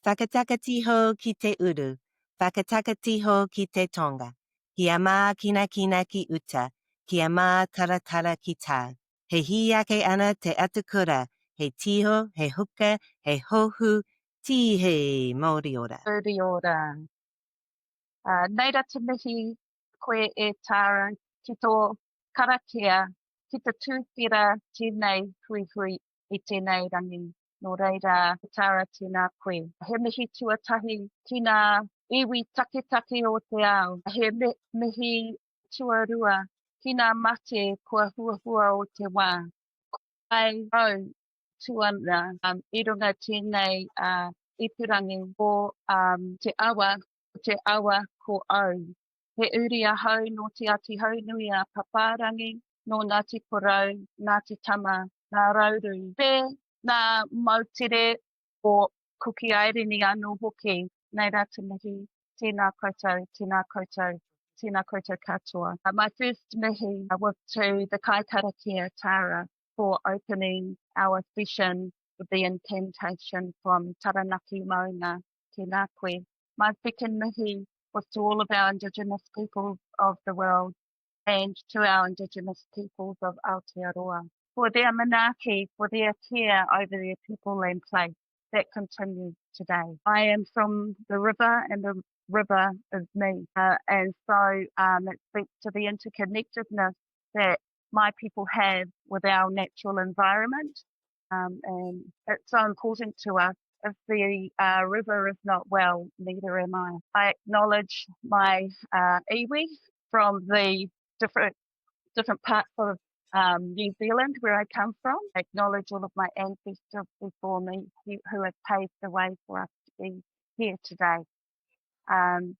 Whakatakatiho ki te uru, whakatakatiho ki te tonga. Kia mā kina kina ki uta, kia mā taratara ki tā. He hiake ana te atukura, he tiho, he huka, he hohu, tihe Māori ora. Māori ora. Neira te mihi koe e Tara ki tō karakia, ki te tūwhira tēnei hui hui I tēnei rangi. Nō reira, Tara tēnā koe. He mihi tuatahi ki ngā iwi take o te ao. He mihi tuarua ki ngā mate kua huahua o te wā. Ai au tuana I runga tēnei ipurangi o te awa ko au. He uri ahau no te ati haunui a paparangi, no Ngāti Porou, Ngāti Tama, Ngā Rauru. Te ngā mautere o kuki airini anō hoki, nei rā te mihi, tēnā koutou, tēnā koutou, tēnā koutou katoa. My first mihi was to the Kaitiakitanga Tara for opening our session with the incantation from Taranaki Maunga, tēnā koe. My second mihi was to all of our indigenous peoples of the world and to our indigenous peoples of Aotearoa for their manaaki, for their care over their people and place that continues today. I am from the river and the river is me. And so it speaks to the interconnectedness that my people have with our natural environment. And it's so important to us. If the river is not well, neither am I. I acknowledge my iwi from the different parts of New Zealand where I come from. I acknowledge all of my ancestors before me who have paved the way for us to be here today.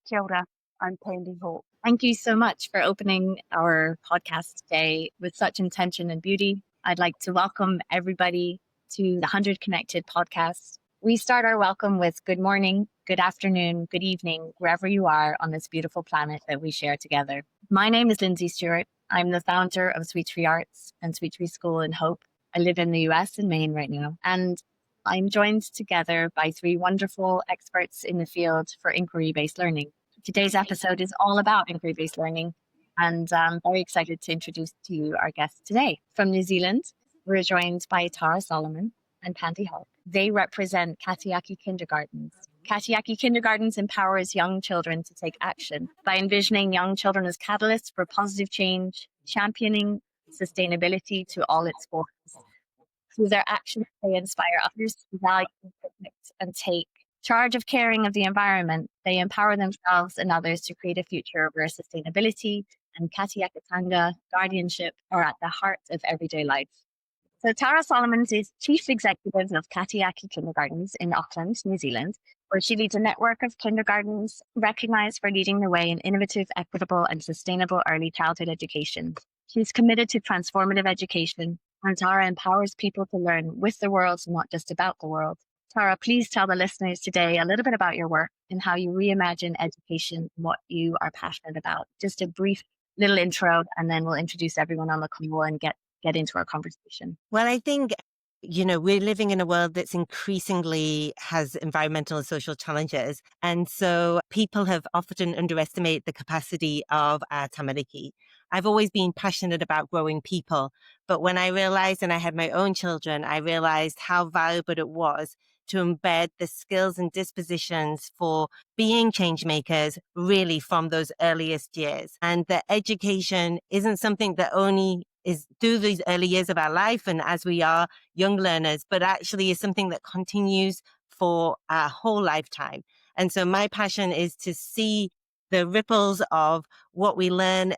Kia ora, I'm Pandy Hawke. Thank you so much for opening our podcast today with such intention and beauty. I'd like to welcome everybody to the 100 Connected podcast. We start our welcome with good morning, good afternoon, good evening, wherever you are on this beautiful planet that we share together. My name is Lindsay Stewart. I'm the founder of Sweet Tree Arts and Sweet Tree School in Hope. I live in the US in Maine right now. And I'm joined together by three wonderful experts in the field for inquiry-based learning. Today's episode is all about inquiry-based learning. And I'm very excited to introduce to you our guests today. From New Zealand, we're joined by Tara Solomon and Pandy Hawke. They represent Kaitiaki Kindergartens. Kaitiaki Kindergartens empowers young children to take action by envisioning young children as catalysts for positive change, championing sustainability to all its forms. Through their actions, they inspire others to value, protect, and take charge of caring of the environment. They empower themselves and others to create a future where sustainability and Kaitiakitanga guardianship are at the heart of everyday life. So Tara Solomon is Chief Executive of Kaitiaki Kindergartens in Auckland, New Zealand, where she leads a network of kindergartens recognized for leading the way in innovative, equitable, and sustainable early childhood education. She's committed to transformative education, and Tara empowers people to learn with the world, not just about the world. Tara, please tell the listeners today a little bit about your work and how you reimagine education and what you are passionate about. Just a brief little intro, and then we'll introduce everyone on the call and get into our conversation. Well, I think, we're living in a world that's increasingly has environmental and social challenges. And so people have often underestimated the capacity of our tamariki. I've always been passionate about growing people. But when I realized, and I had my own children, I realized how valuable it was to embed the skills and dispositions for being change makers really from those earliest years. And that education isn't something that only is through these early years of our life and as we are young learners, but actually is something that continues for our whole lifetime. And so my passion is to see the ripples of what we learn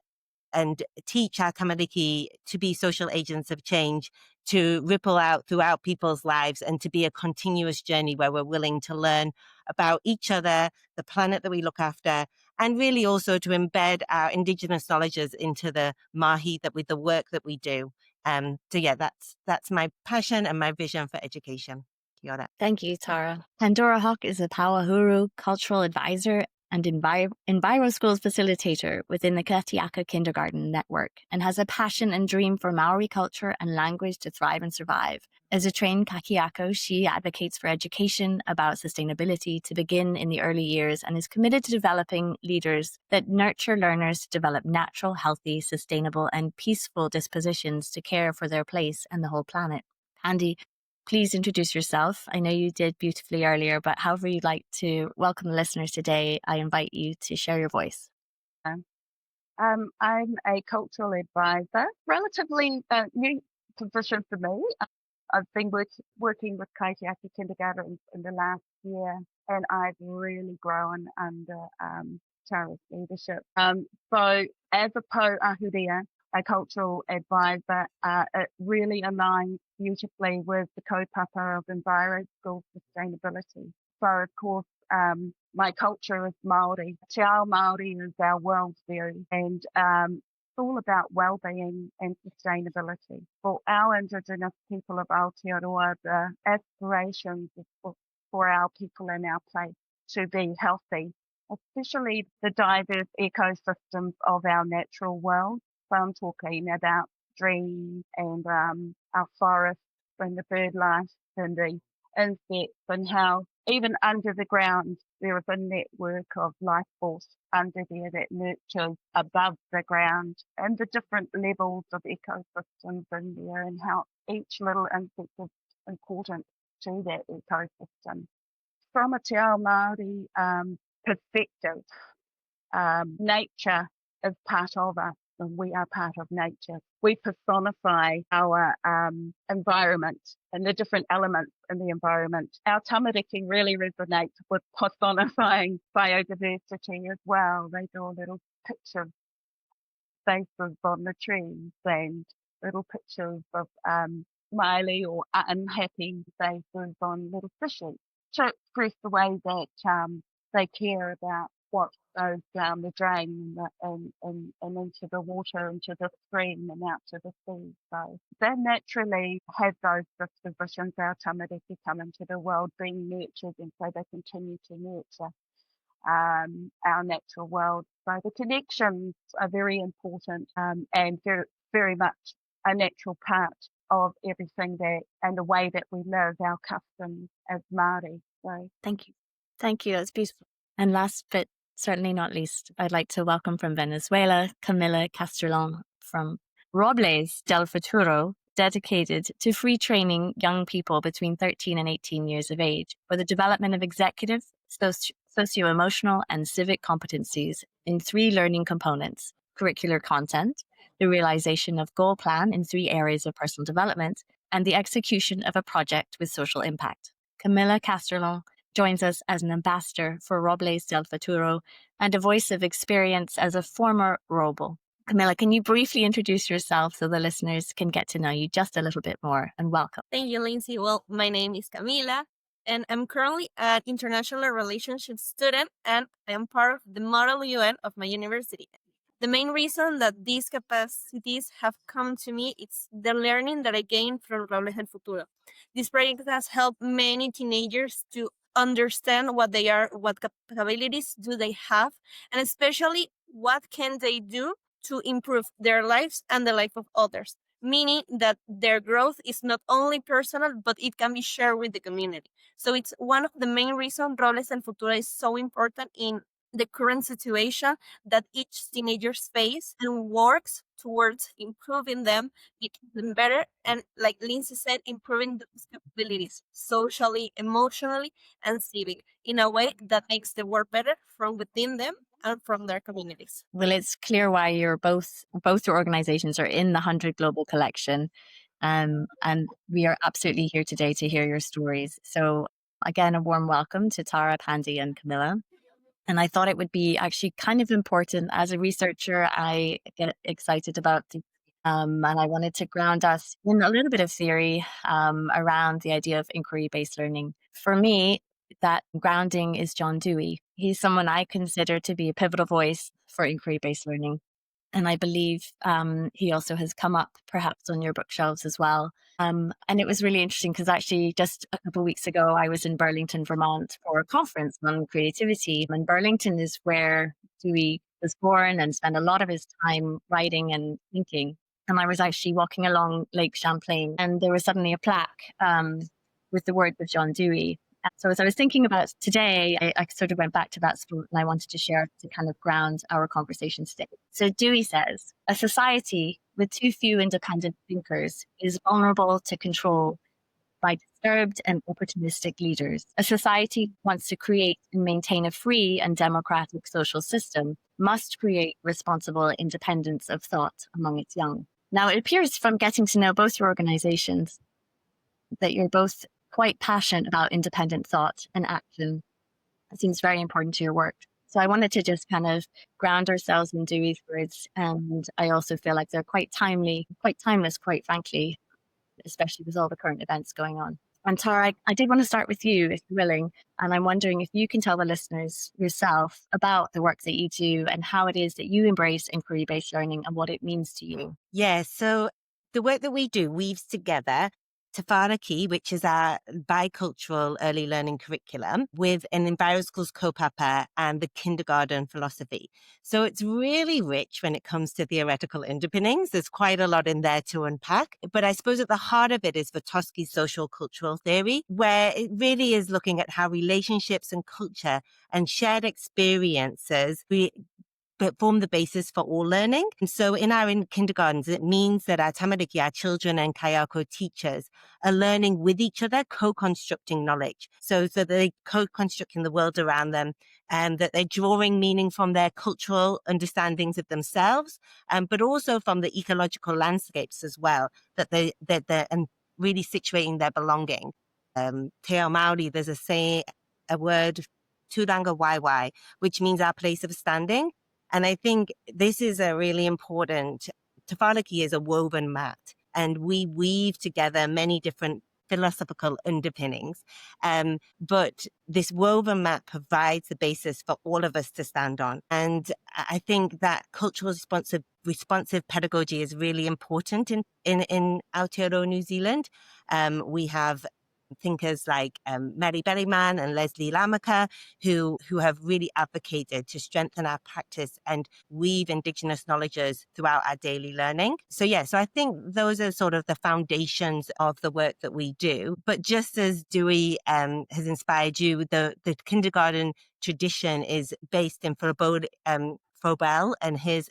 and teach our tamariki to be social agents of change, to ripple out throughout people's lives and to be a continuous journey where we're willing to learn about each other, the planet that we look after, and really also to embed our indigenous knowledges into the mahi that with the work that we do. So yeah, that's my passion and my vision for education. Kia ora. Thank you, Tara. Pandora Hawke is a Pauahuru cultural advisor and Enviro Schools facilitator within the Kaitiaki Kindergaten network, and has a passion and dream for Maori culture and language to thrive and survive. As a trained kakiako, she advocates for education about sustainability to begin in the early years and is committed to developing leaders that nurture learners to develop natural, healthy, sustainable, and peaceful dispositions to care for their place and the whole planet. Pandy, please introduce yourself. I know you did beautifully earlier, but however you'd like to welcome the listeners today, I invite you to share your voice. I'm a cultural advisor, relatively new position for me. I've been working with Kaitiaki Kindergaten in the last year, and I've really grown under Tara's leadership. So as ahurea, a cultural advisor, it really aligns beautifully with the kaupapa of Enviro School Sustainability. So of course, my culture is Māori. Te ao Māori is our worldview, and it's all about well-being and sustainability. For our Indigenous people of Aotearoa, the aspirations is for our people and our place to be healthy, especially the diverse ecosystems of our natural world. So I'm talking about trees and our forests and the bird life and the insects, and how even under the ground there is a network of life force under there that nurtures above the ground, and the different levels of ecosystems in there, and how each little insect is important to that ecosystem. From a te ao Māori perspective, nature is part of us, and we are part of nature. We personify our environment and the different elements in the environment. Our tamariki really resonates with personifying biodiversity as well. They draw little pictures, faces on the trees, and little pictures of smiley or unhappy faces on little fishes to express the way that they care about what goes down the drain and into the water, into the stream and out to the sea. So they naturally have those dispositions. Our tamariki come into the world being nurtured, and so they continue to nurture our natural world. So the connections are very important and very, very much a natural part of everything that and the way that we live, our customs as Māori. So Thank you. Thank you. That's beautiful. And last but certainly not least, I'd like to welcome from Venezuela, Camilla Castrillon from Robles del Futuro, dedicated to free training young people between 13 and 18 years of age for the development of executive, socio-emotional, and civic competencies in 3 learning components: curricular content, the realization of goal plan in 3 areas of personal development, and the execution of a project with social impact. Camilla Castrillon joins us as an ambassador for Robles del Futuro and a voice of experience as a former Roble. Camilla, can you briefly introduce yourself so the listeners can get to know you just a little bit more, and welcome. Thank you, Lindsay. Well, my name is Camila, and I'm currently an international relations student, and I am part of the Model UN of my university. The main reason that these capacities have come to me is the learning that I gained from Robles del Futuro. This project has helped many teenagers to understand what they are, what capabilities do they have, and especially what can they do to improve their lives and the life of others, meaning that their growth is not only personal, but it can be shared with the community. So it's one of the main reasons Robles del Futuro is so important in the current situation that each teenager face, and works towards improving them, making them better, and like Lindsay said, improving those capabilities socially, emotionally, and civic in a way that makes the world better from within them and from their communities. Well, it's clear why you're both your organizations are in the 100 Global Collection. And we are absolutely here today to hear your stories. So again, a warm welcome to Tara, Pandy, and Camilla. And I thought it would be actually kind of important as a researcher. I get excited about and I wanted to ground us in a little bit of theory around the idea of inquiry-based learning. For me, that grounding is John Dewey. He's someone I consider to be a pivotal voice for inquiry-based learning. And I believe he also has come up perhaps on your bookshelves as well. And it was really interesting because actually just a couple of weeks ago, I was in Burlington, Vermont for a conference on creativity. And Burlington is where Dewey was born and spent a lot of his time writing and thinking. And I was actually walking along Lake Champlain, and there was suddenly a plaque with the words of John Dewey. So as I was thinking about today, I sort of went back to that spot and I wanted to share to kind of ground our conversation today. So Dewey says, a society with too few independent thinkers is vulnerable to control by disturbed and opportunistic leaders. A society wants to create and maintain a free and democratic social system must create responsible independence of thought among its young. Now, it appears from getting to know both your organizations that you're both quite passionate about independent thought and action. It seems very important to your work. So I wanted to just kind of ground ourselves in Dewey's words. And I also feel like they're quite timely, quite timeless, quite frankly, especially with all the current events going on. And Tara, I did want to start with you, if you're willing. And I'm wondering if you can tell the listeners yourself about the work that you do and how it is that you embrace inquiry-based learning and what it means to you. Yeah, so the work that we do weaves together Tafaraki, which is our bicultural early learning curriculum, with an EnviroSchools co-papa and the kindergarten philosophy. So it's really rich when it comes to theoretical underpinnings. There's quite a lot in there to unpack. But I suppose at the heart of it is Vygotsky's social cultural theory, where it really is looking at how relationships and culture and shared experiences but form the basis for all learning. And so in kindergartens, it means that our tamariki, our children and kayako teachers are learning with each other, co-constructing knowledge. So they're co-constructing the world around them and that they're drawing meaning from their cultural understandings of themselves, but also from the ecological landscapes as well, that they're and really situating their belonging. Te ao Māori, there's a word, turanga waiwai, which means our place of standing. And I think this is a really important, Tafalaki is a woven mat, and we weave together many different philosophical underpinnings. But this woven mat provides the basis for all of us to stand on. And I think that cultural responsive pedagogy is really important in Aotearoa, New Zealand. We have thinkers like Mary Berryman and Leslie Lamaka, who have really advocated to strengthen our practice and weave indigenous knowledges throughout our daily learning. So I think those are sort of the foundations of the work that we do. But just as Dewey has inspired you, the kindergarten tradition is based in Froebel and his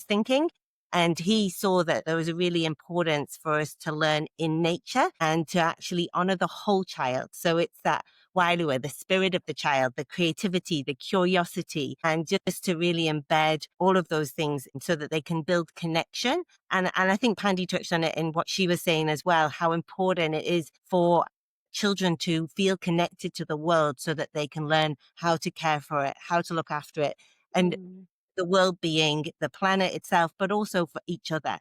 thinking. And he saw that there was a really importance for us to learn in nature and to actually honor the whole child. So it's that wailua, the spirit of the child, the creativity, the curiosity, and just to really embed all of those things so that they can build connection. And I think Pandy touched on it in what she was saying as well, how important it is for children to feel connected to the world so that they can learn how to care for it, how to look after it. And the world being the planet itself, but also for each other.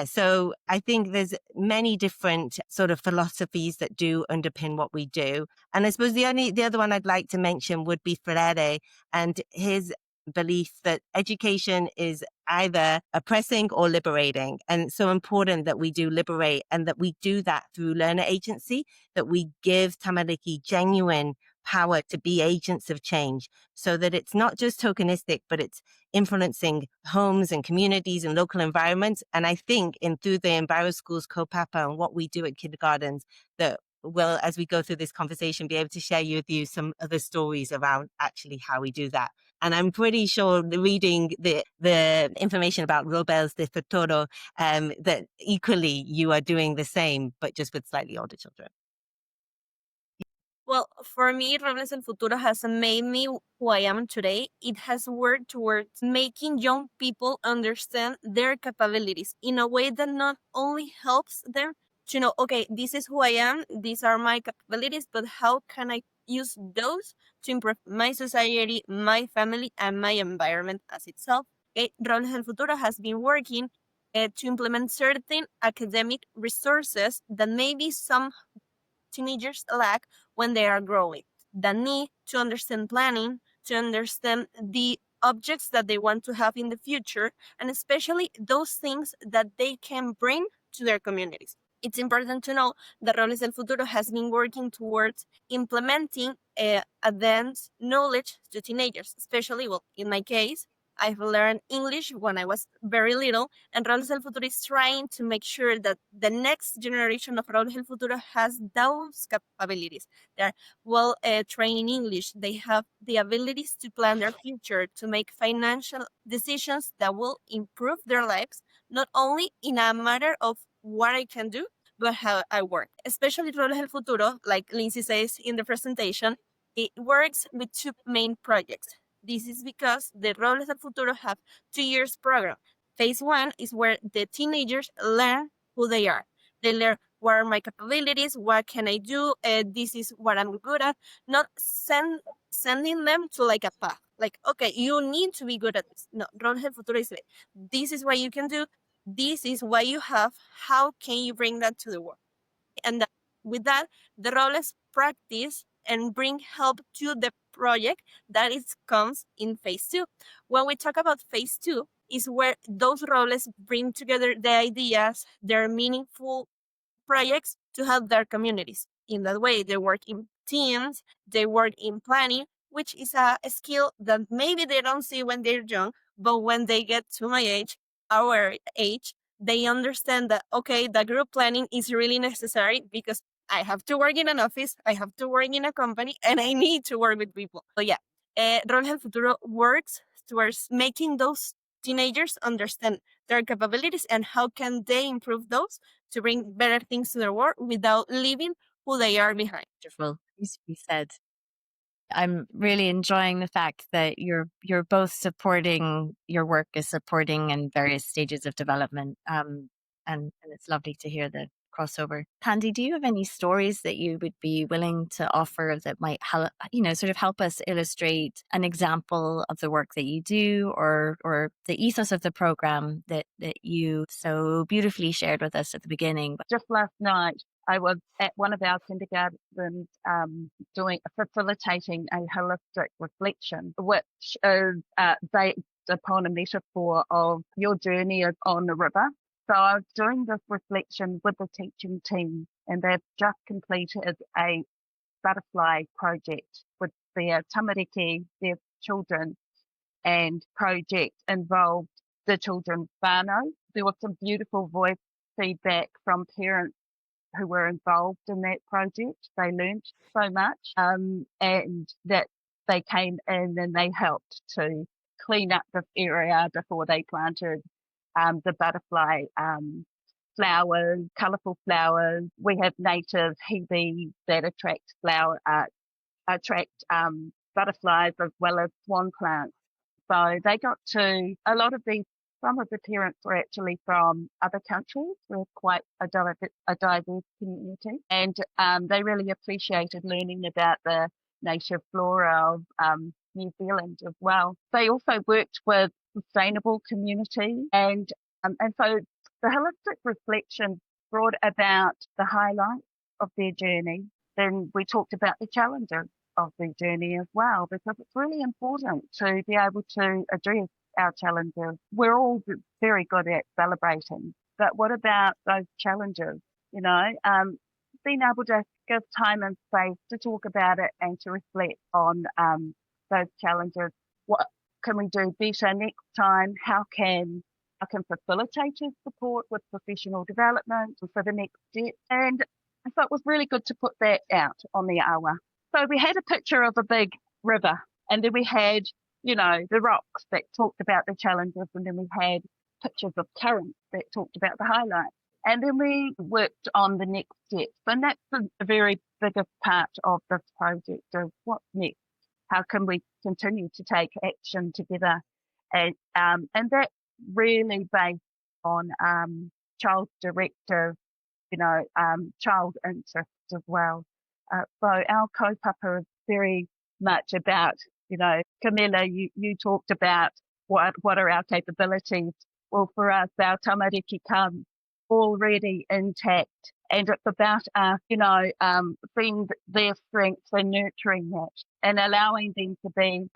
So I think there's many different sort of philosophies that do underpin what we do. And I suppose the other one I'd like to mention would be Freire and his belief that education is either oppressing or liberating. And it's so important that we do liberate and that we do that through learner agency, that we give tamariki genuine power to be agents of change so that it's not just tokenistic, but it's influencing homes and communities and local environments. And I think through the EnviroSchools co-papa and what we do at kindergartens, that will, as we go through this conversation, be able to share with you some other stories around actually how we do that. And I'm pretty sure reading the information about Robles del Futuro, that equally you are doing the same, but just with slightly older children. Well, for me, Robles del Futuro has made me who I am today. It has worked towards making young people understand their capabilities in a way that not only helps them to know, okay, this is who I am, these are my capabilities, but how can I use those to improve my society, my family, and my environment as itself. Okay, Robles del Futuro has been working to implement certain academic resources that maybe some teenagers lack when they are growing. The need to understand planning, to understand the objects that they want to have in the future, and especially those things that they can bring to their communities. It's important to know that Robles del Futuro has been working towards implementing advanced knowledge to teenagers, especially, well, in my case, I've learned English when I was very little, and Robles del Futuro is trying to make sure that the next generation of Robles del Futuro has those capabilities. They're well trained in English. They have the abilities to plan their future, to make financial decisions that will improve their lives, not only in a matter of what I can do, but how I work. Especially Robles del Futuro, like Lindsay says in the presentation, it works with two main projects. This is because the Robles del Futuro have 2 years program. Phase 1 is where the teenagers learn who they are. They learn what are my capabilities, what can I do, this is what I'm good at, not sending them to like a path. Like, okay, you need to be good at this. No, Robles del Futuro is like, this is what you can do, this is what you have, how can you bring that to the world? And with that, the roles practice and bring help to the project that comes in phase 2. When we talk about phase 2, is where those roles bring together the ideas, their meaningful projects to help their communities. In that way, they work in teams, they work in planning, which is a skill that maybe they don't see when they're young, but when they get to my age, our age, they understand that, okay, the group planning is really necessary because I have to work in an office, I have to work in a company, and I need to work with people. So yeah, Roles del Futuro works towards making those teenagers understand their capabilities and how can they improve those to bring better things to their world without leaving who they are behind. Wonderful. Beautifully said. I'm really enjoying the fact that you're both supporting, your work is supporting in various stages of development. And it's lovely to hear the crossover. Pandy, do you have any stories that you would be willing to offer that might help, sort of help us illustrate an example of the work that you do, or the ethos of the program that you so beautifully shared with us at the beginning? Just last night, I was at one of our kindergartens facilitating a holistic reflection, which is based upon a metaphor of your journey on the river. So I was doing this reflection with the teaching team, and they've just completed a butterfly project with their tamariki, their children, and project involved the children's whānau. There was some beautiful voice feedback from parents who were involved in that project. They learned so much, and that they came in and they helped to clean up this area before they planted the butterfly flowers, colourful flowers. We have native hebes that attract butterflies as well as swan plants. So they got to, some of the parents were actually from other countries. We're quite a diverse community, and they really appreciated learning about the native flora of New Zealand as well. They also worked with sustainable community, and so the holistic reflection brought about the highlights of their journey. Then we talked about the challenges of the journey as well, because it's really important to be able to address our challenges. We're all very good at celebrating, but what about those challenges? Being able to give time and space to talk about it and to reflect on those challenges. What can we do better next time? How can facilitators support with professional development for the next step? And so it was really good to put that out on the awa. So we had a picture of a big river, and then we had, the rocks that talked about the challenges, and then we had pictures of currents that talked about the highlights. And then we worked on the next steps. And that's a very biggest part of this project, of what's next. How can we continue to take action together? And that's really based on child directive, child interest as well. So our kaupapa is very much about, Camilla, you talked about what are our capabilities. Well, for us, our tamariki come already intact, and it's about us, seeing their strengths and nurturing that and allowing them to be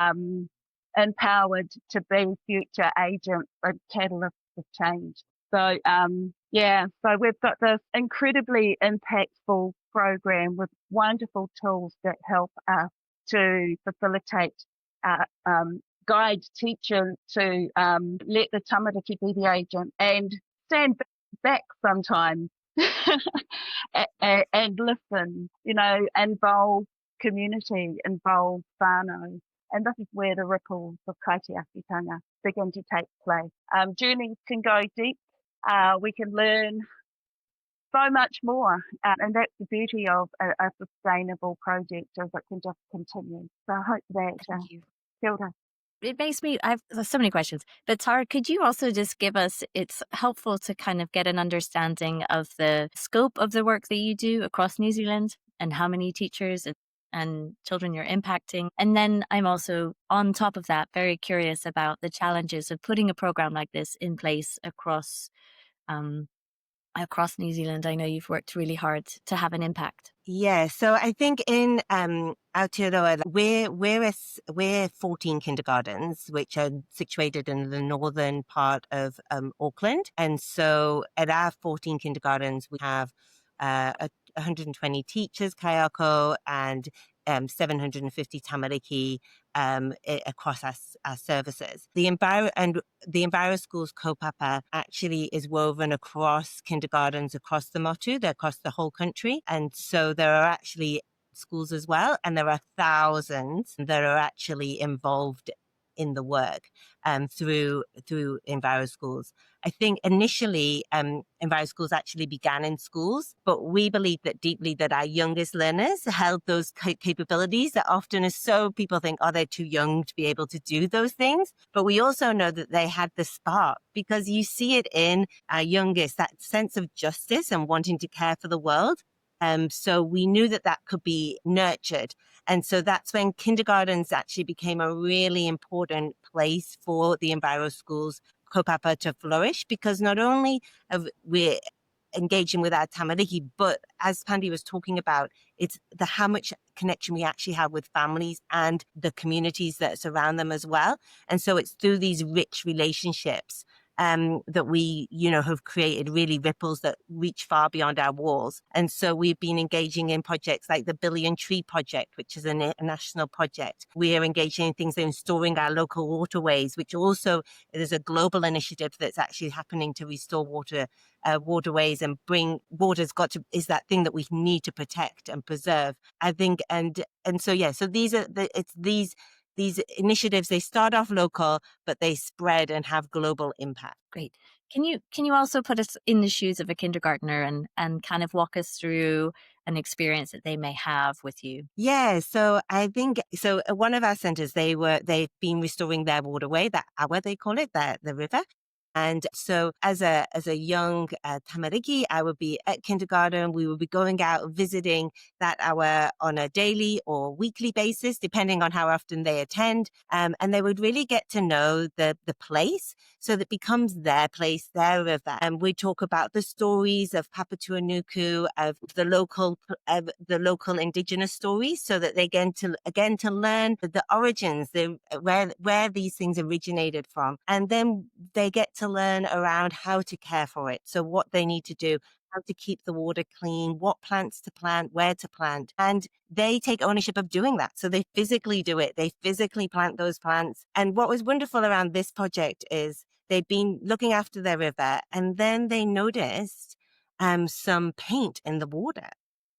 empowered to be future agents and catalysts of change. So, so we've got this incredibly impactful program with wonderful tools that help us to facilitate, guide teachers to let the tamariki be the agent and stand back sometimes and listen, involve community, involve whānau. And this is where the ripples of Kaitiakitanga begin to take place. Journeys can go deep. We can learn so much more. And that's the beauty of a sustainable project, is it can just continue. So I hope that, Thank you. kia ora. It makes me, I have so many questions, but Tara, could you also just give us, it's helpful to kind of get an understanding of the scope of the work that you do across New Zealand and how many teachers and children you're impacting. And then I'm also, on top of that, very curious about the challenges of putting a program like this in place across New Zealand. I know you've worked really hard to have an impact. Yeah, so I think in Aotearoa, we're 14 kindergartens, which are situated in the northern part of Auckland. And so at our 14 kindergartens, we have 120 teachers, kaiako, and 750 tamariki across our services. The Enviro Schools kaupapa actually is woven across kindergartens across the motu, they're across the whole country. And so there are actually schools as well, and there are thousands that are actually involved in the work through Enviro Schools. I think initially Enviro Schools actually began in schools, but we believe that deeply that our youngest learners held those capabilities that often is so people think, oh, they're too young to be able to do those things. But we also know that they had the spark, because you see it in our youngest, that sense of justice and wanting to care for the world. So we knew that could be nurtured. And so that's when kindergartens actually became a really important place for the Enviro Schools kaupapa to flourish, because not only are we engaging with our tamariki, but as Pandy was talking about, it's how much connection we actually have with families and the communities that surround them as well. And so it's through these rich relationships that we, have created really ripples that reach far beyond our walls. And so we've been engaging in projects like the Billion Tree Project, which is a national project. We are engaging in things in restoring our local waterways, which also is a global initiative that's actually happening to restore waterways and bring water's is that thing that we need to protect and preserve, I think. And so, so these are these initiatives, they start off local, but they spread and have global impact. Great. Can you also put us in the shoes of a kindergartner and kind of walk us through an experience that they may have with you? Yeah, so I think, at one of our centers, they've been restoring their waterway, that awa they call it, the river. And so as a young tamariki, I would be at kindergarten. We would be going out visiting that hour on a daily or weekly basis, depending on how often they attend. And they would really get to know the place, so that becomes their place, their river. And we talk about the stories of Papatūānuku, of the local indigenous stories, so that they get to learn the origins, where these things originated from. And then they get to learn around how to care for it. So what they need to do, how to keep the water clean, what plants to plant, where to plant. And they take ownership of doing that. So they physically do it. They physically plant those plants. And what was wonderful around this project is they've been looking after their river, and then they noticed some paint in the water.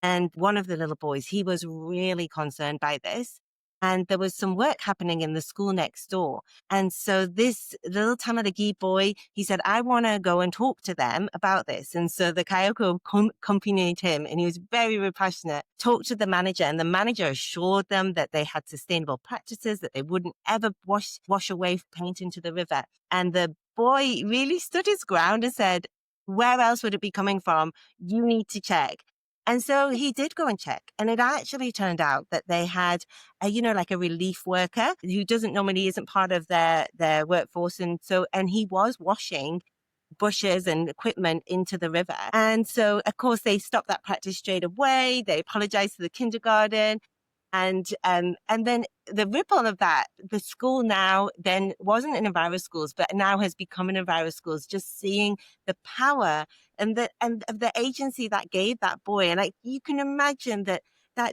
And one of the little boys, he was really concerned by this. And there was some work happening in the school next door. And so this little tamariki boy, he said, I want to go and talk to them about this. And so the kaiako accompanied him, and he was very, very passionate, talked to the manager, and the manager assured them that they had sustainable practices, that they wouldn't ever wash away paint into the river. And the boy really stood his ground and said, where else would it be coming from? You need to check. And so he did go and check, and it actually turned out that they had like a relief worker who isn't part of their workforce. And he was washing bushes and equipment into the river. And so, of course, they stopped that practice straight away. They apologized to the kindergarten. And then the ripple of that, the school now then wasn't an Enviro Schools, but now has become an Enviro Schools, just seeing the power and of the agency that gave that boy. And you can imagine that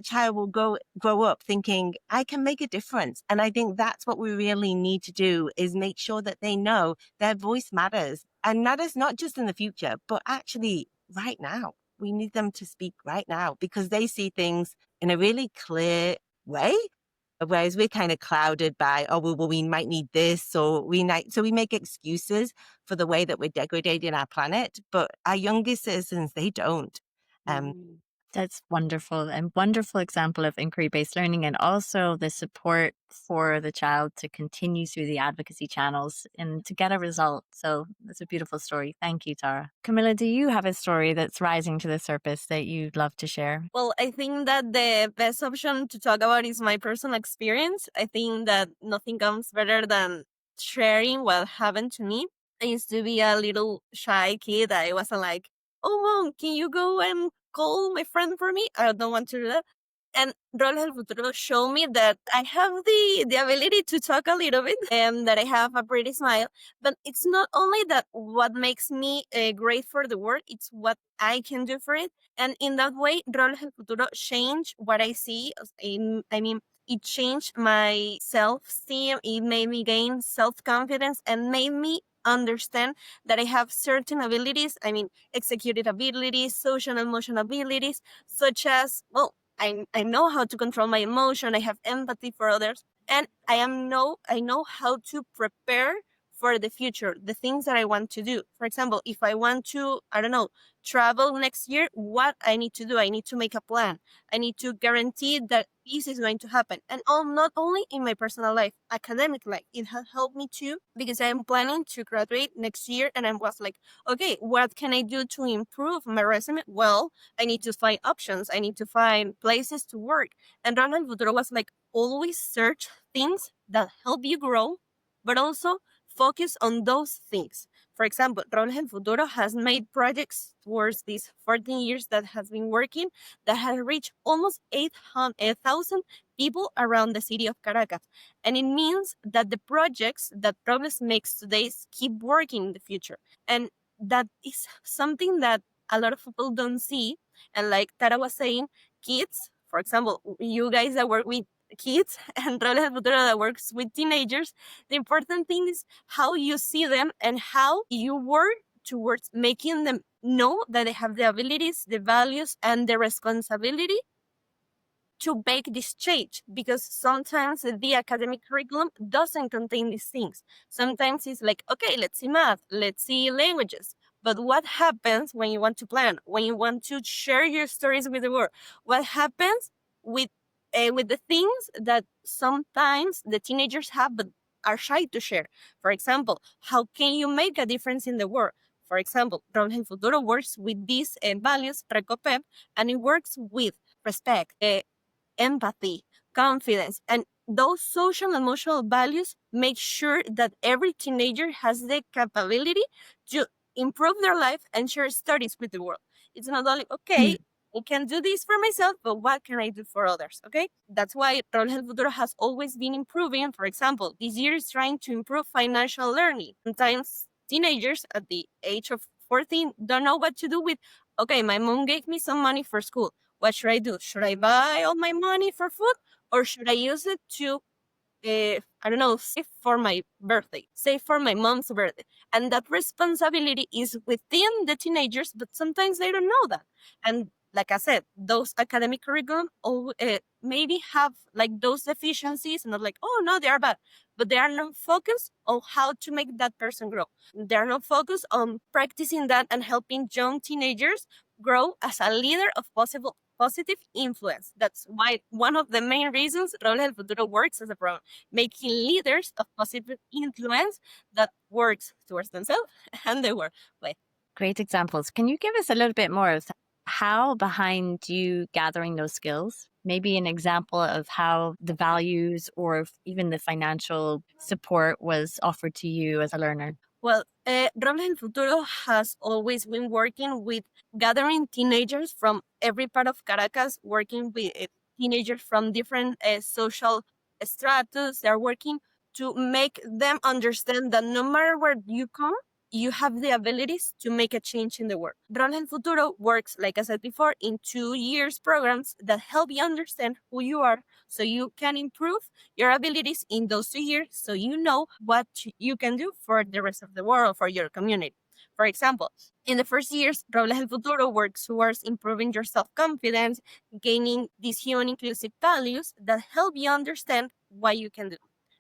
child will grow up thinking, I can make a difference. And I think that's what we really need to do, is make sure that they know their voice matters, and matters not just in the future, but actually right now. We need them to speak right now, because they see things in a really clear way. Whereas we're kind of clouded by, oh, well, we might need this, so we make excuses for the way that we're degrading our planet. But our youngest citizens, they don't. That's wonderful, and wonderful example of inquiry-based learning, and also the support for the child to continue through the advocacy channels and to get a result. So that's a beautiful story. Thank you, Tara. Camilla, do you have a story that's rising to the surface that you'd love to share? Well, I think that the best option to talk about is my personal experience. I think that nothing comes better than sharing what happened to me. I used to be a little shy kid. I wasn't like, oh, Mom, can you go and call my friend for me? I don't want to do that. And Robles del Futuro showed me that I have the ability to talk a little bit, and that I have a pretty smile. But it's not only that what makes me great for the world, it's what I can do for it. And in that way, Robles del Futuro changed what I see. It changed my self-esteem. It made me gain self-confidence and made me understand that I have certain abilities. Executive abilities, social and emotional abilities, such as, well, I know how to control my emotion. I have empathy for others, and I know how to prepare for the future, the things that I want to do. For example, if I want to, I don't know, travel next year, what I need to do, I need to make a plan. I need to guarantee that this is going to happen. And not only in my personal life, academic life, it has helped me too, because I'm planning to graduate next year, and I was like, okay, what can I do to improve my resume? Well, I need to find options. I need to find places to work. And Robles del Futuro was like, always search things that help you grow, but also focus on those things. For example, Robles del Futuro has made projects towards these 14 years that has been working, that has reached almost 8,000 people around the city of Caracas. And it means that the projects that Robles makes today keep working in the future. And that is something that a lot of people don't see. And like Tara was saying, kids, for example, you guys that work with kids, and Robles del Futuro that works with teenagers, the important thing is how you see them and how you work towards making them know that they have the abilities, the values, and the responsibility to make this change, because sometimes the academic curriculum doesn't contain these things. Sometimes it's like, okay, let's see math, let's see languages. But what happens when you want to plan, when you want to share your stories with the world? What happens with the things that sometimes the teenagers have but are shy to share? For example, how can you make a difference in the world? For example, Robles del Futuro works with these values, Recopep, and it works with respect, empathy, confidence, and those social and emotional values make sure that every teenager has the capability to improve their life and share stories with the world. It's not only, okay, I can do this for myself, but what can I do for others? Okay, that's why Robles del Futuro has always been improving. For example, this year is trying to improve financial learning. Sometimes teenagers at the age of 14 don't know what to do with, okay, my mom gave me some money for school. What should I do? Should I buy all my money for food, or should I use it to, I don't know, save for my birthday, save for my mom's birthday? And that responsibility is within the teenagers, but sometimes they don't know that. And like I said, those academic curriculum maybe have like those deficiencies, not like, oh no, they are bad, but they are not focused on how to make that person grow. They are not focused on practicing that and helping young teenagers grow as a leader of positive influence. That's why one of the main reasons Robles del Futuro works as a program, making leaders of positive influence that works towards themselves and the world. Great examples. Can you give us a little bit more of how behind you gathering those skills? Maybe an example of how the values or even the financial support was offered to you as a learner. Well, Robles del Futuro has always been working with gathering teenagers from every part of Caracas, working with teenagers from different social stratus. They're working to make them understand that no matter where you come, you have the abilities to make a change in the world. Robles del Futuro works, like I said before, in 2 years programs that help you understand who you are so you can improve your abilities in those 2 years so you know what you can do for the rest of the world, for your community. For example, in the first years, Robles del Futuro works towards improving your self-confidence, gaining these human inclusive values that help you understand what you can do.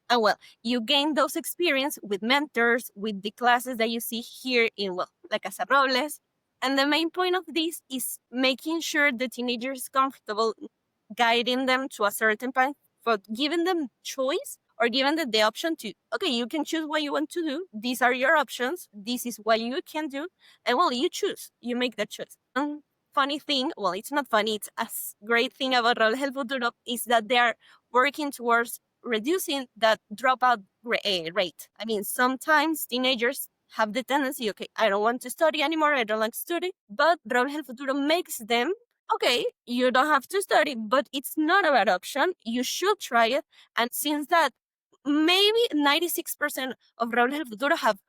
And well, you gain those experience with mentors, with the classes that you see here in, well, La Casa Robles. And the main point of this is making sure the teenager is comfortable guiding them to a certain path, but giving them choice or giving them the option to, okay, you can choose what you want to do. These are your options. This is what you can do. And well, you choose, you make that choice. Funny thing, well, it's not funny, it's a great thing about Robles del Futuro is that they are working towards reducing that dropout rate. I mean, sometimes teenagers have the tendency, okay, I don't want to study anymore, I don't like to study, but Robles del Futuro makes them, okay, you don't have to study, but it's not a bad option. You should try it. And since that, maybe 96% of Robles del Futuro have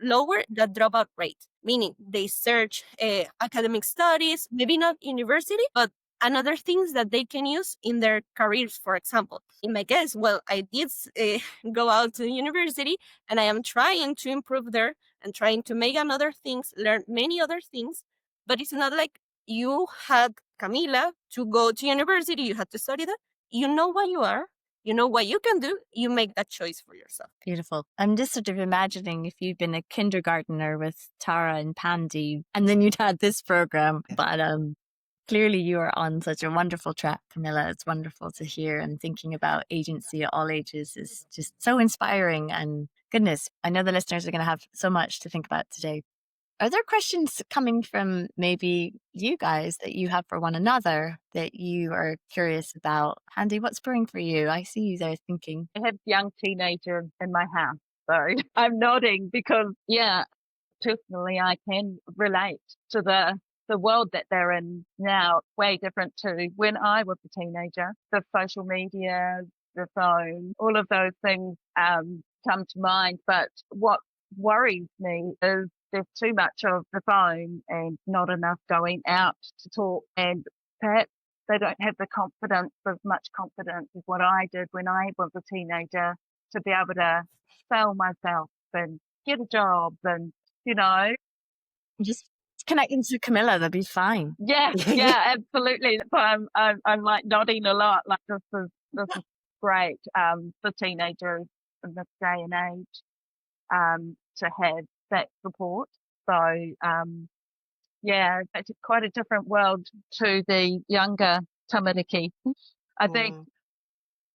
lower the dropout rate, meaning they search academic studies, maybe not university, but another things that they can use in their careers, for example. In my case, well, I did go out to university and I am trying to improve there and trying to make another things, learn many other things, but it's not like you had, Camila, to go to university, you had to study that. You know what you are, you know what you can do, you make that choice for yourself. Beautiful. I'm just sort of imagining if you'd been a kindergartner with Tara and Pandy, and then you'd had this program. But clearly you are on such a wonderful track, Camilla. It's wonderful to hear, and thinking about agency at all ages is just so inspiring. And goodness, I know the listeners are going to have so much to think about today. Are there questions coming from maybe you guys that you have for one another that you are curious about? Andy, what's brewing for you? I see you there thinking. I have young teenagers in my house, so I'm nodding because, yeah, personally, I can relate to the world that they're in now, way different to when I was a teenager. The social media, the phone, all of those things come to mind. But what worries me is there's too much of the phone and not enough going out to talk, and perhaps they don't have the confidence, as much confidence as what I did when I was a teenager, to be able to sell myself and get a job and, Just connecting to Camilla, that'd be fine. Yeah, absolutely. So I'm like nodding a lot. Like this is great for teenagers in this day and age to have that support. So it's quite a different world to the younger tamariki. I think.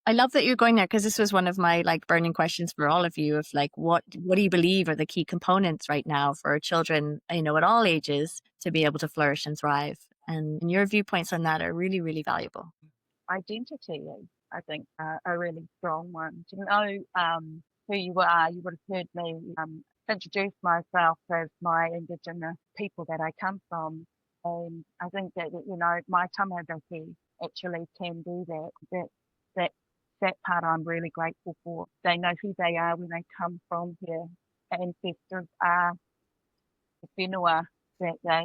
I love that you're going there, because this was one of my burning questions for all of you of what do you believe are the key components right now for children, at all ages, to be able to flourish and thrive. And your viewpoints on that are really, really valuable. Identity is, I think, a really strong one. To know who you are, you would have heard me introduce myself as my indigenous people that I come from. And I think that, my tamariki actually can do that part I'm really grateful for. They know who they are when they come from here. Ancestors are the whenua that they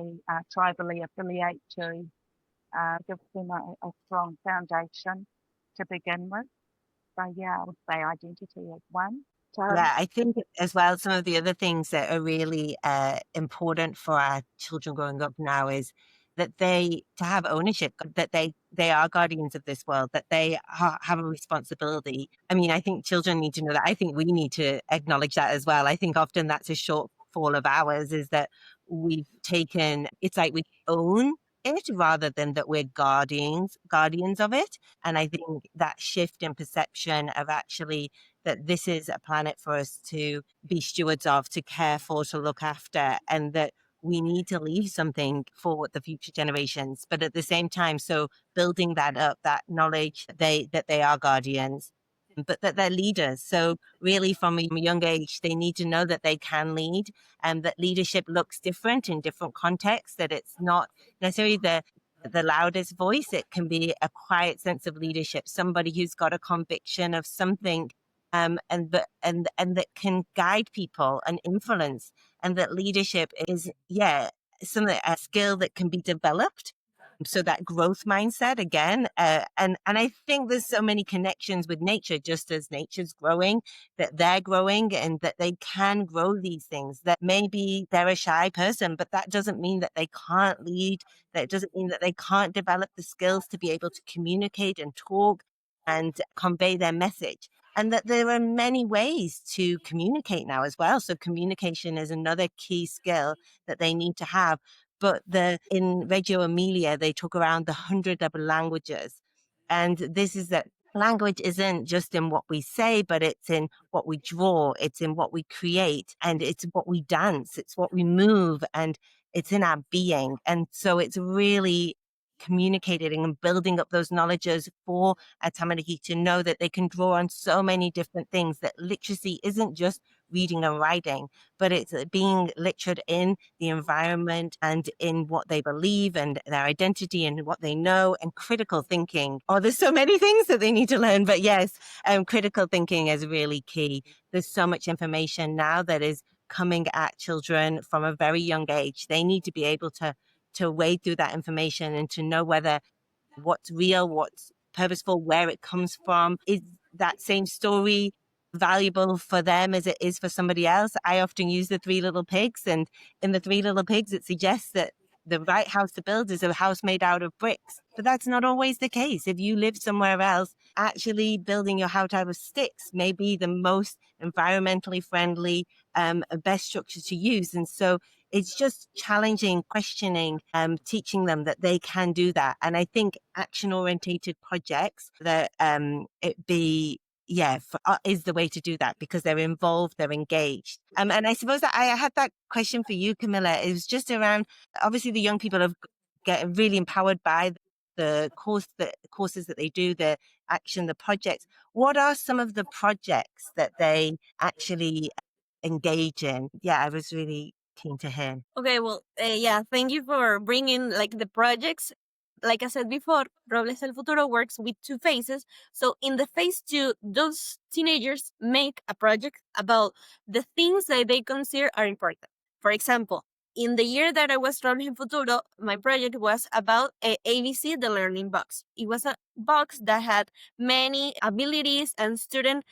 tribally affiliate to, gives them a strong foundation to begin with. So I would say identity is one. Yeah, I think as well, some of the other things that are really important for our children growing up now is that to have ownership, that they are guardians of this world, that they have a responsibility. I mean, I think children need to know that. I think we need to acknowledge that as well. I think often that's a shortfall of ours, is that it's like we own it rather than that we're guardians of it. And I think that shift in perception of actually that this is a planet for us to be stewards of, to care for, to look after, and that we need to leave something for the future generations. But at the same time, so building that up, that knowledge that they are guardians, but that they're leaders. So really from a young age, they need to know that they can lead, and that leadership looks different in different contexts, that it's not necessarily the loudest voice. It can be a quiet sense of leadership, somebody who's got a conviction of something, and that can guide people and influence, and that leadership is something, a skill that can be developed. So that growth mindset again, and I think there's so many connections with nature, just as nature's growing, that they're growing, and that they can grow these things. That maybe they're a shy person, but that doesn't mean that they can't lead. That doesn't mean that they can't develop the skills to be able to communicate and talk and convey their message. And that there are many ways to communicate now as well. So communication is another key skill that they need to have. But in Reggio Emilia, they took around 100 of languages. And this is that language isn't just in what we say, but it's in what we draw, it's in what we create, and it's what we dance, it's what we move, and it's in our being. And so it's really communicating and building up those knowledges for a tamariki to know that they can draw on so many different things, that literacy isn't just reading and writing, but it's being literate in the environment and in what they believe and their identity and what they know, and critical thinking. Oh, there's so many things that they need to learn, but yes, critical thinking is really key. There's so much information now that is coming at children from a very young age. They need to be able to wade through that information and to know whether what's real, what's purposeful, where it comes from. Is that same story valuable for them as it is for somebody else? I often use the Three Little Pigs, and in the Three Little Pigs, it suggests that the right house to build is a house made out of bricks. But that's not always the case. If you live somewhere else, actually building your house out of sticks may be the most environmentally friendly, best structure to use. And so it's just challenging, questioning, teaching them that they can do that. And I think action-orientated projects that is the way to do that, because they're involved, they're engaged. And I suppose that I had that question for you, Camilla. It was just around, obviously the young people get really empowered by the courses that they do, the action, the projects. What are some of the projects that they actually engage in? Yeah, I was really keen to hear. Okay, well, thank you for bringing like the projects. Like I said before, Robles del Futuro works with two phases. So in the phase 2, those teenagers make a project about the things that they consider are important. For example, in the year that I was Robles del Futuro, my project was about ABC, the learning box. It was a box that had many abilities and student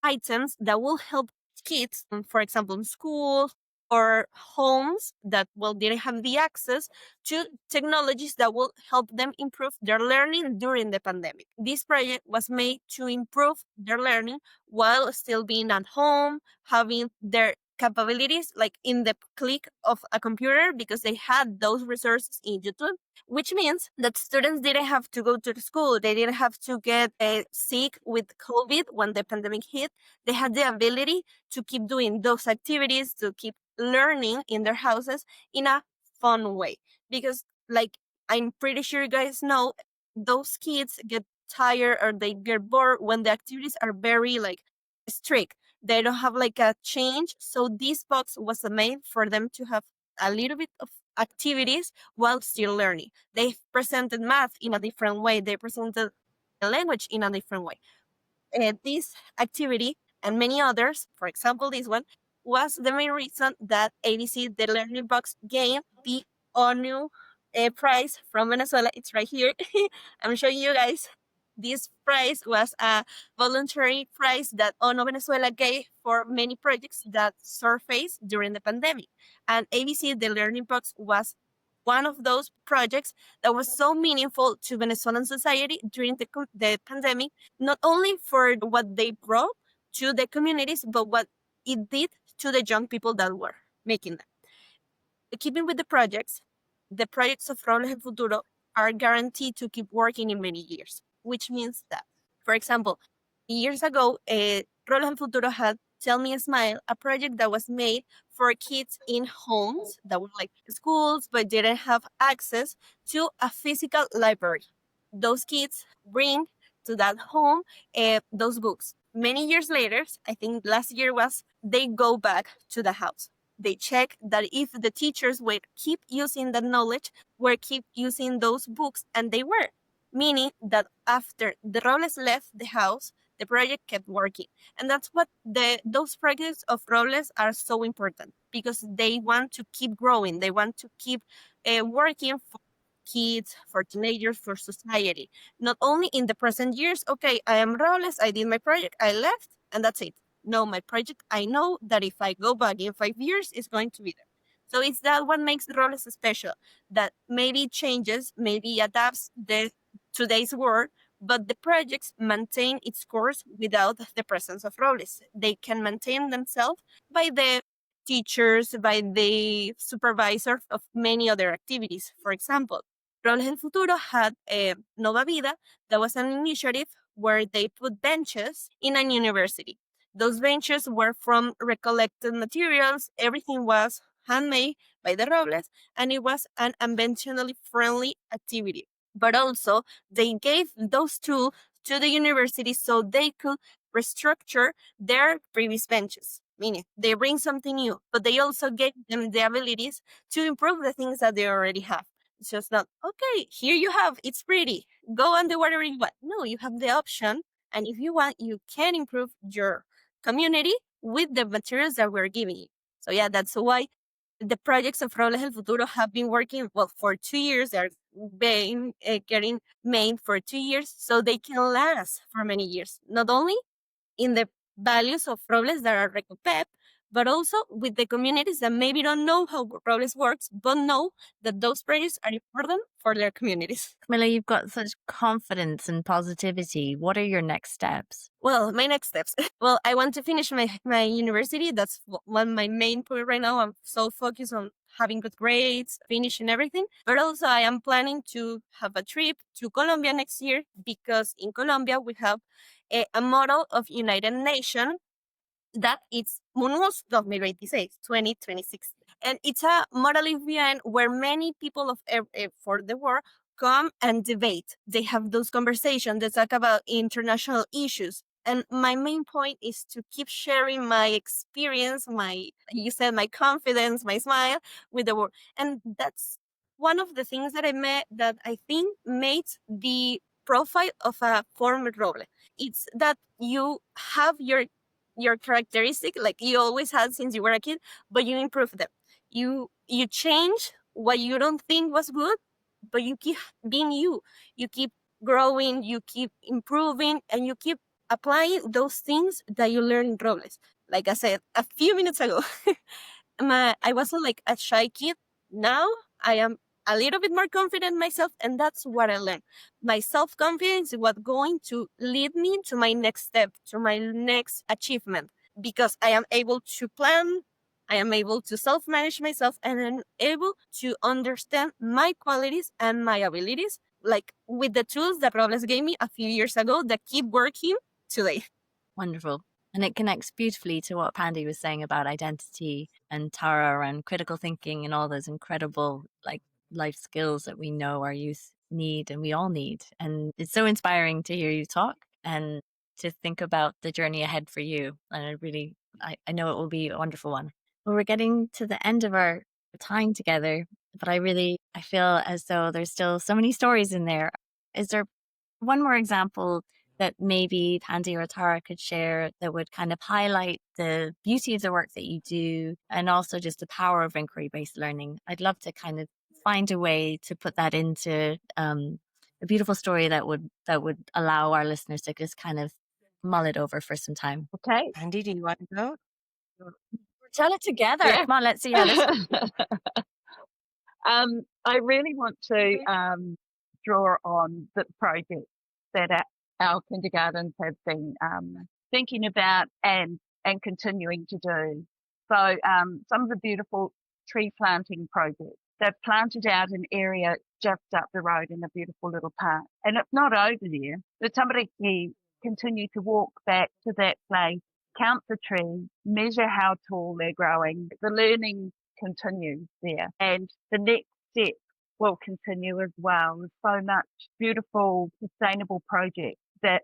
items that will help kids, for example, in schools or homes that didn't have the access to technologies that will help them improve their learning during the pandemic. This project was made to improve their learning while still being at home, having their capabilities like in the click of a computer, because they had those resources in YouTube, which means that students didn't have to go to the school. They didn't have to get sick with COVID when the pandemic hit. They had the ability to keep doing those activities, to keep learning in their houses in a fun way. Because like, I'm pretty sure you guys know, those kids get tired or they get bored when the activities are very like strict. They don't have like a change. So this box was made for them to have a little bit of activities while still learning. They presented math in a different way. They presented language in a different way. This activity and many others, for example, this one, was the main reason that ABC, the learning box, gained the ONU prize from Venezuela. It's right here. I'm showing you guys. This prize was a voluntary prize that ONU Venezuela gave for many projects that surfaced during the pandemic. And ABC, the learning box, was one of those projects that was so meaningful to Venezuelan society during the pandemic, not only for what they brought to the communities, but what it did to the young people that were making them. Keeping with the projects of Robles del Futuro are guaranteed to keep working in many years, which means that, for example, years ago, Robles del Futuro had Tell Me a Smile, a project that was made for kids in homes that were like schools, but didn't have access to a physical library. Those kids bring to that home those books. Many years later, I think last year they go back to the house. They check that if the teachers would keep using the knowledge, were keep using those books, and they were. Meaning that after the Robles left the house, the project kept working. And that's what those projects of Robles are so important, because they want to keep growing. They want to keep working for kids, for teenagers, for society. Not only in the present years, okay, I am Robles, I did my project, I left, and that's it. No, my project, I know that if I go back in 5 years, it's going to be there. So it's that what makes Robles special, that maybe changes, maybe adapts the today's world, but the projects maintain its course without the presence of Robles. They can maintain themselves by the teachers, by the supervisor of many other activities. For example, Robles del Futuro had a Nova Vida, that was an initiative where they put benches in a university. Those benches were from recollected materials. Everything was handmade by the Robles, and it was an ambientally friendly activity. But also, they gave those tools to the university so they could restructure their previous benches. Meaning, they bring something new, but they also gave them the abilities to improve the things that they already have. It's just not, okay, here you have, it's pretty, go and do whatever you want. No, you have the option. And if you want, you can improve your community with the materials that we're giving you. So yeah, that's why the projects of Robles del Futuro have been working, well, for 2 years. They're being getting made for 2 years, so they can last for many years. Not only in the values of Robles that are Recopep, but also with the communities that maybe don't know how Robles works, but know that those projects are important for their communities. Camilla, you've got such confidence and positivity. What are your next steps? Well, my next steps. Well, I want to finish my university. That's one my main point right now. I'm so focused on having good grades, finishing everything. But also, I am planning to have a trip to Colombia next year, because in Colombia we have a model of United Nations that it's MUNUS 2026, 2026. And it's a model event where many people of for the world come and debate. They have those conversations. They talk about international issues. And my main point is to keep sharing my experience, you said, my confidence, my smile with the world. And that's one of the things that I think made the profile of a former Roble. It's that you have your characteristic like you always had since you were a kid, but you improve them. You change what you don't think was good, but you keep being you. You keep growing, you keep improving, and you keep applying those things that you learn in Robles. Like I said a few minutes ago, I wasn't like a shy kid. Now I am a little bit more confident in myself, and that's what I learned. My self-confidence is what's going to lead me to my next step, to my next achievement, because I am able to plan, I am able to self-manage myself, and I'm able to understand my qualities and my abilities, like with the tools that Robles gave me a few years ago that keep working today. Wonderful. And it connects beautifully to what Pandy was saying about identity and Tara and critical thinking and all those incredible life skills that we know our youth need and we all need. And it's so inspiring to hear you talk and to think about the journey ahead for you. And I know it will be a wonderful one. Well, we're getting to the end of our time together, but I feel as though there's still so many stories in there. Is there one more example that maybe Pandy or Tara could share that would kind of highlight the beauty of the work that you do and also just the power of inquiry-based learning? I'd love to kind of find a way to put that into a beautiful story that would allow our listeners to just kind of mull it over for some time. Okay. Pandy, do you want to go? Tell it together. Yeah. Come on, let's see how this. I really want to draw on the project that our kindergartens have been thinking about and continuing to do. So some of the beautiful tree planting projects. They've planted out an area just up the road in a beautiful little park. And it's not over there, but somebody can continue to walk back to that place, count the trees, measure how tall they're growing. The learning continues there. And the next step will continue as well. There's so much beautiful, sustainable projects that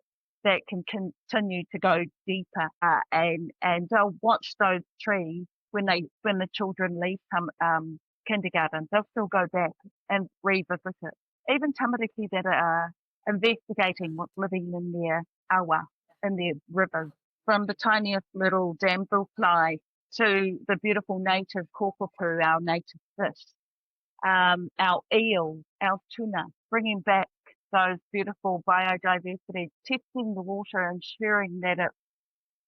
can continue to go deeper and they'll watch those trees when the children leave kindergarten, they'll still go back and revisit it. Even tamariki that are investigating what's living in their awa, in their rivers, from the tiniest little damselfly to the beautiful native kōkōpū, our native fish, our eel, our tuna, bringing back those beautiful biodiversity, testing the water, ensuring that it's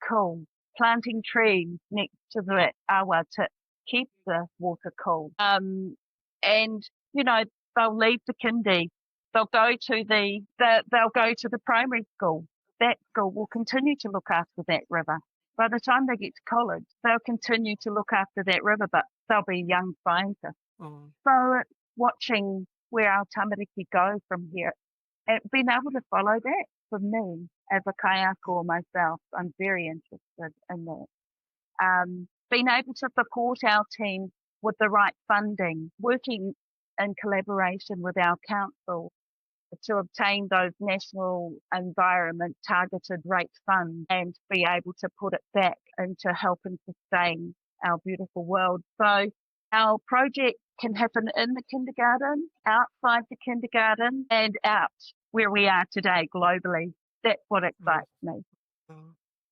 cool, planting trees next to the awa to keep the water cool. And, you know, they'll leave the kindy, they'll go to the primary school. That school will continue to look after that river. By the time they get to college, they'll continue to look after that river, but they'll be young scientists. So watching where our tamariki go from here, and being able to follow that, for me, as a kayako myself, I'm very interested in that. Being able to support our team with the right funding, working in collaboration with our council to obtain those national environment targeted rate funds and be able to put it back into helping sustain our beautiful world. So our project can happen in the kindergarten, outside the kindergarten, and out where we are today globally. That's what excites me.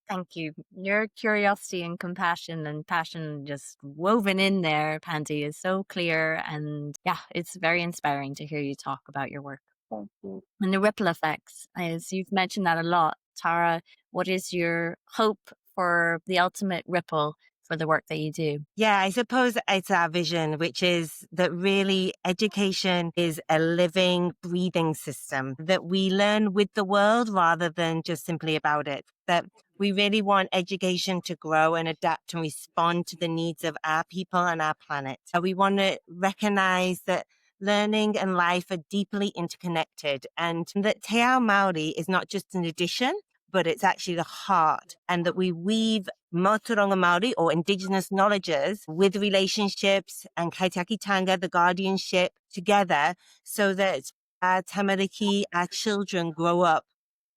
Thank you. Your curiosity and compassion and passion just woven in there, Pandy, is so clear. And yeah, it's very inspiring to hear you talk about your work. Thank you. And the ripple effects, as you've mentioned that a lot. Tara, what is your hope for the ultimate ripple for the work that you do? Yeah, I suppose it's our vision, which is that really education is a living, breathing system, that we learn with the world rather than just simply about it, that we really want education to grow and adapt and respond to the needs of our people and our planet. So we want to recognize that learning and life are deeply interconnected, and that Te Ao Māori is not just an addition, but it's actually the heart, and that we weave Mātauranga Māori or indigenous knowledges with relationships and Kaitiakitanga, the guardianship, together so that our tamariki, our children grow up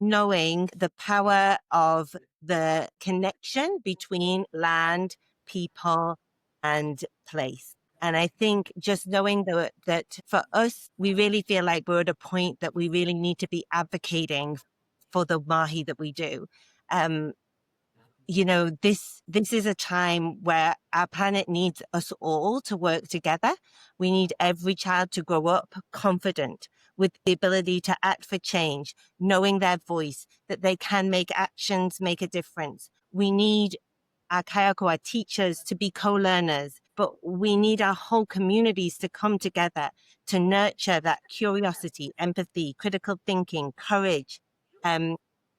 knowing the power of the connection between land, people, and place. And I think just knowing that for us, we really feel like we're at a point that we really need to be advocating for the mahi that we do. You know, this is a time where our planet needs us all to work together. We need every child to grow up confident with the ability to act for change, knowing their voice, that they can make actions make a difference. We need our kayako, our teachers, to be co-learners, but we need our whole communities to come together to nurture that curiosity, empathy, critical thinking, courage,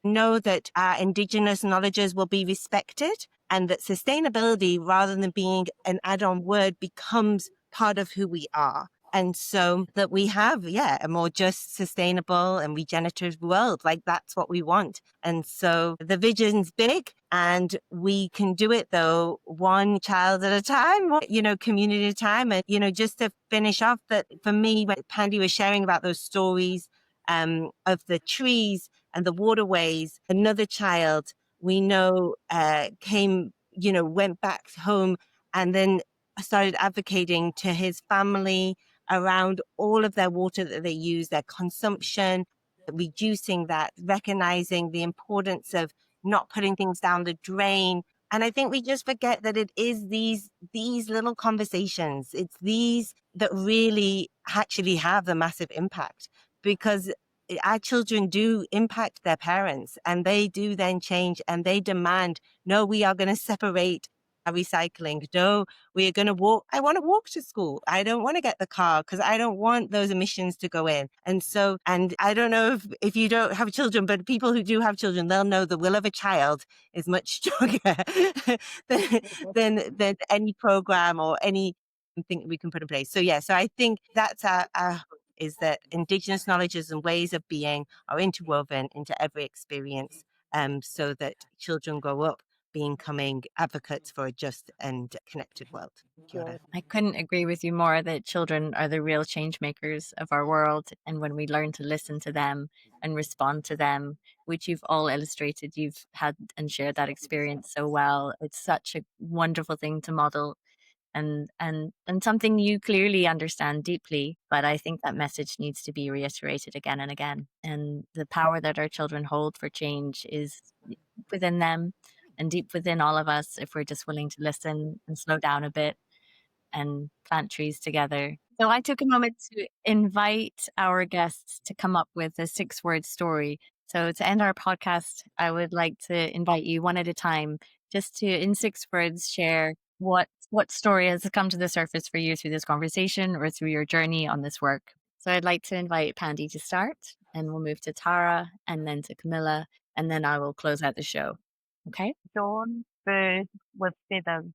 know that our indigenous knowledges will be respected, and that sustainability, rather than being an add-on word, becomes part of who we are. And so that we have, a more just, sustainable and regenerative world. Like, that's what we want. And so the vision's big, and we can do it, though, one child at a time, community at a time. And, just to finish off, that for me, when Pandy was sharing about those stories of the trees and the waterways, another child we know went back home and then started advocating to his family around all of their water that they use, their consumption, reducing that, recognizing the importance of not putting things down the drain. And I think we just forget that it is these little conversations. It's these that really actually have a massive impact, because our children do impact their parents, and they do then change, and they demand, no, we are going to separate our recycling. No, we are going to walk. I want to walk to school. I don't want to get the car because I don't want those emissions to go in. And so, and I don't know if you don't have children, but people who do have children, they'll know the will of a child is much stronger than any program or anything we can put in place. So so I think that's our hope, is that indigenous knowledges and ways of being are interwoven into every experience, so that children grow up becoming advocates for a just and connected world. Kia ora. I couldn't agree with you more that children are the real change makers of our world. And when we learn to listen to them and respond to them, which you've all illustrated, you've had and shared that experience so well. It's such a wonderful thing to model and something you clearly understand deeply. But I think that message needs to be reiterated again and again. And the power that our children hold for change is within them and deep within all of us if we're just willing to listen and slow down a bit and plant trees together. So I took a moment to invite our guests to come up with a 6-word story. So to end our podcast, I would like to invite you one at a time just to, in 6 words, share what story has come to the surface for you through this conversation or through your journey on this work. So I'd like to invite Pandy to start, and we'll move to Tara and then to Camilla, and then I will close out the show. Okay? Dawn, bird with feathers.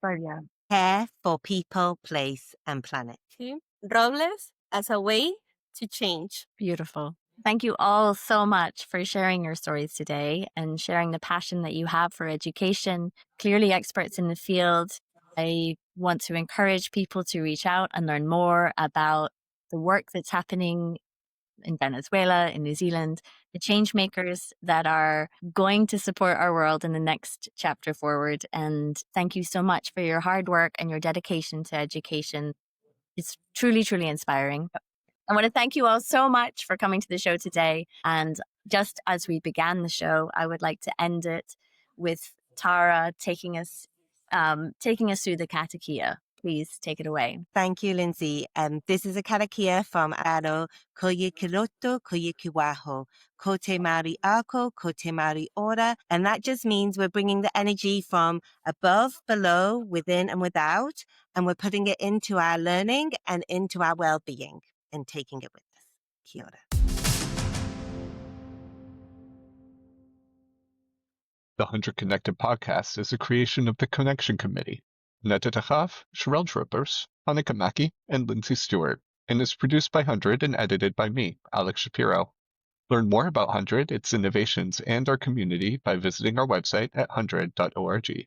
Brilliant. Care for people, place, and planet. 2, Robles as a way to change. Beautiful. Thank you all so much for sharing your stories today and sharing the passion that you have for education. Clearly experts in the field. I want to encourage people to reach out and learn more about the work that's happening in Venezuela, in New Zealand, the change makers that are going to support our world in the next chapter forward. And thank you so much for your hard work and your dedication to education. It's truly, truly inspiring. I want to thank you all so much for coming to the show today. And just as we began the show, I would like to end it with Tara taking us through the katakia. Please take it away. Thank you, Lindsay. This is a karakia from Aro, Koye Kiloto, Koye Kiwaho, Ko te Maori Ako, Ko te Maori Ora. And that just means we're bringing the energy from above, below, within, and without, and we're putting it into our learning and into our well-being and taking it with us. Kia ora. The 100 Connected podcast is a creation of the Connection Committee, Netta Tachaf, Sherelle Troopers, Hanika Mackey, and Lindsay Stewart, and is produced by 100 and edited by me, Alex Shapiro. Learn more about 100, its innovations, and our community by visiting our website at 100.org.